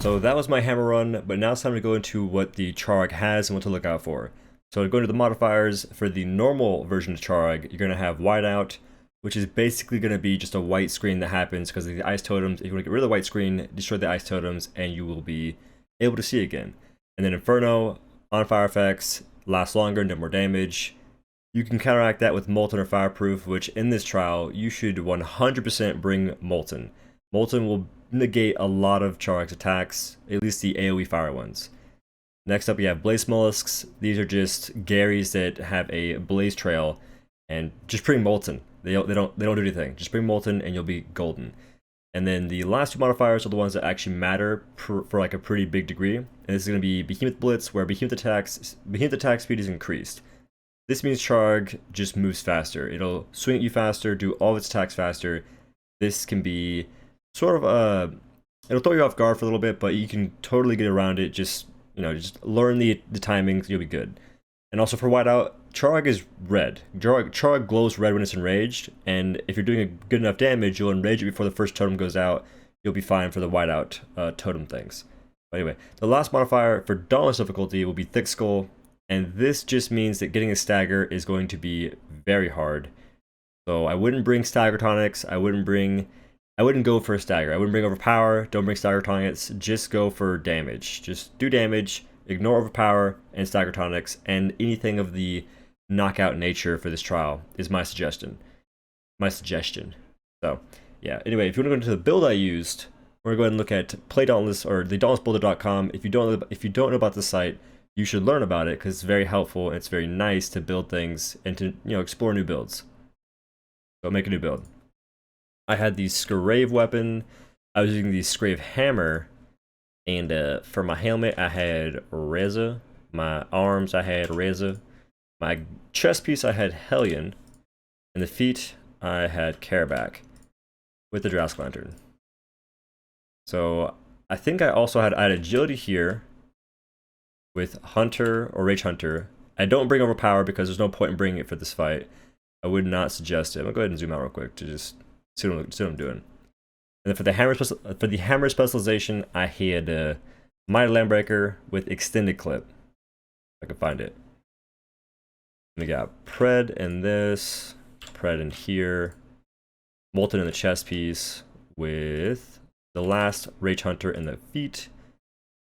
So that was my hammer run, but now it's time to go into what the Charg has and what to look out for. So going to the modifiers, for the normal version of Charg, you're going to have whiteout, which is basically going to be just a white screen that happens because of the ice totems. If you want to get rid of the white screen, destroy the ice totems, and you will be able to see again. And then Inferno, on fire effects, lasts longer and do more damage. You can counteract that with Molten or Fireproof, which in this trial, you should 100% bring Molten. Molten will negate a lot of Charg's attacks, at least the AoE fire ones. Next up, we have Blaze Mollusks. These are just Garys that have a blaze trail, and just bring Molten. They don't do anything. Just bring Molten, and you'll be golden. And then the last two modifiers are the ones that actually matter for like a pretty big degree. And this is going to be Behemoth Blitz, where Behemoth attack speed is increased. This means Charg just moves faster. It'll swing at you faster, do all of its attacks faster. This can be sort of it'll throw you off guard for a little bit, but you can totally get around it. Just learn the timings, you'll be good. And also for whiteout, Charg is red. Charg glows red when it's enraged, and if you're doing a good enough damage, you'll enrage it before the first totem goes out. You'll be fine for the whiteout totem things. But anyway, the last modifier for Dauntless difficulty will be Thick Skull, and this just means that getting a stagger is going to be very hard. So I wouldn't bring stagger tonics. I wouldn't go for a stagger. I wouldn't bring overpower. Don't bring stagger tonics. Just go for damage. Just do damage. Ignore overpower and stagger tonics, and anything of the knockout nature for this trial is my suggestion. So yeah. Anyway, if you want to go into the build I used, we're going to go ahead and look at Play Dauntless or the dauntlessbuilder.com. If you don't know about the site, you should learn about it because it's very helpful and it's very nice to build things and to explore new builds. So make a new build. I had the Scrave weapon. I was using the Scrave hammer, and for my helmet I had Reza. My arms I had Reza. My chest piece I had Hellion, and the feet I had Karabac with the Drask Lantern. So I think I also had agility here with Hunter or Rage Hunter. I don't bring Overpower because there's no point in bringing it for this fight. I would not suggest it. I'm gonna go ahead and zoom out real quick to just see what I'm doing. And then for the hammer specialization, I had Mighty Landbreaker with Extended Clip. If I can find it. We got Pred in this, Pred in here, Molten in the chest piece with the last Rage Hunter in the feet.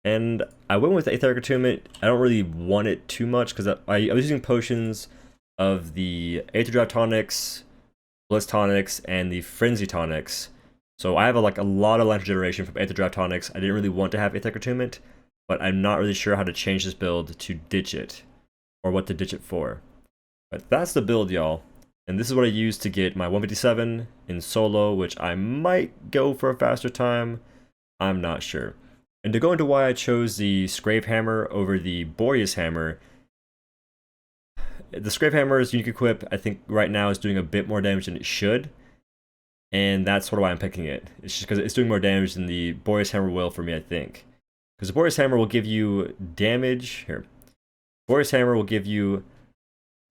And I went with the Aetheric Attunement. I don't really want it too much because I was using potions of the Aether Drive tonics, Bliss tonics, and the Frenzy tonics. So I have a lot of Lantern generation from Aether Drive tonics. I didn't really want to have Aetheric Attunement, but I'm not really sure how to change this build to ditch it, or what to ditch it for. But that's the build, y'all. And this is what I used to get my 157 in solo, which I might go for a faster time. I'm not sure. And to go into why I chose the Scrave Hammer over the Boreas Hammer, the Scrave Hammer is unique equip. I think right now is doing a bit more damage than it should. And that's sort of why I'm picking it. It's just because it's doing more damage than the Boreas Hammer will for me, I think. Because the Boreas Hammer will give you damage. Here. Boreas Hammer will give you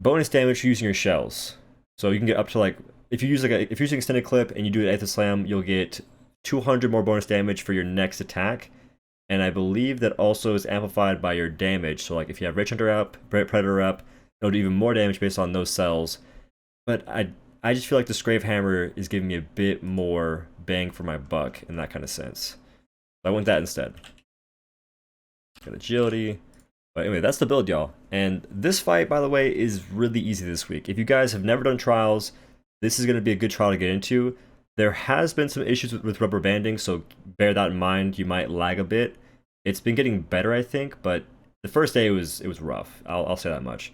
bonus damage using your shells. So you can get up to if you're using Extended Clip and you do an Aether Slam, you'll get 200 more bonus damage for your next attack. And I believe that also is amplified by your damage. So if you have Rage Hunter up, Predator up, it'll do even more damage based on those cells. But I just feel like the Scrave Hammer is giving me a bit more bang for my buck in that kind of sense. So I went that instead. Got agility. But anyway, that's the build, y'all. And this fight, by the way, is really easy this week. If you guys have never done trials, this is going to be a good trial to get into. There has been some issues with rubber banding, so bear that in mind. You might lag a bit. It's been getting better, I think, but the first day it was rough. I'll say that much.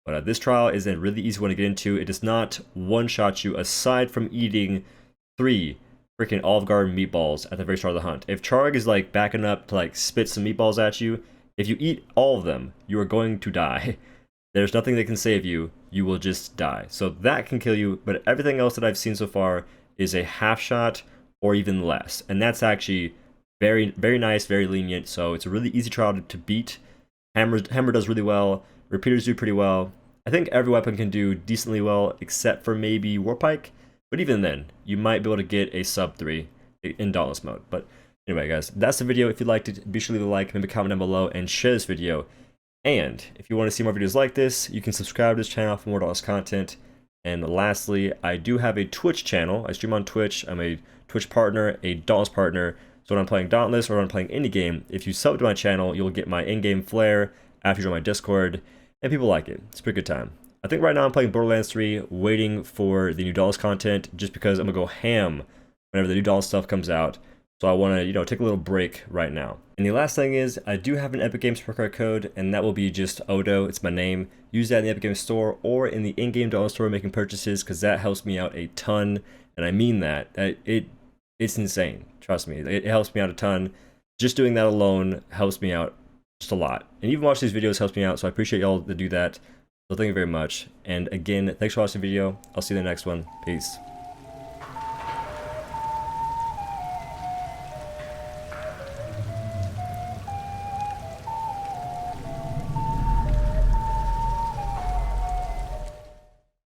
But this trial is a really easy one to get into. It does not one-shot you, aside from eating 3 freaking Olive Garden meatballs at the very start of the hunt. If Charg is backing up to spit some meatballs at you, if you eat all of them, you are going to die. There's nothing that can save you. You will just die. So that can kill you, but everything else that I've seen so far is a half shot or even less. And that's actually very, very nice, very lenient. So it's a really easy trial to beat. Hammer does really well. Repeaters do pretty well. I think every weapon can do decently well, except for maybe Warpike. But even then, you might be able to get a sub 3 in Dauntless mode. But Anyway, guys, that's the video. If you liked it, be sure to leave a like, maybe comment down below, and share this video. And if you want to see more videos like this, you can subscribe to this channel for more Dauntless content. And lastly, I do have a Twitch channel. I stream on Twitch. I'm a Twitch partner, a Dauntless partner. So when I'm playing Dauntless or when I'm playing indie game, if you sub to my channel, you'll get my in-game flair after you join my Discord. And people like it. It's a pretty good time. I think right now I'm playing Borderlands 3, waiting for the new Dauntless content, just because I'm going to go ham whenever the new Dauntless stuff comes out. So I want to, take a little break right now. And the last thing is, I do have an Epic Games Supercard code, and that will be just OhDough. It's my name. Use that in the Epic Games Store or in the in-game Dauntless store making purchases, because that helps me out a ton. And I mean that. It's insane. Trust me. It helps me out a ton. Just doing that alone helps me out just a lot. And even watching these videos helps me out, so I appreciate y'all that do that. So thank you very much. And again, thanks for watching the video. I'll see you in the next one. Peace.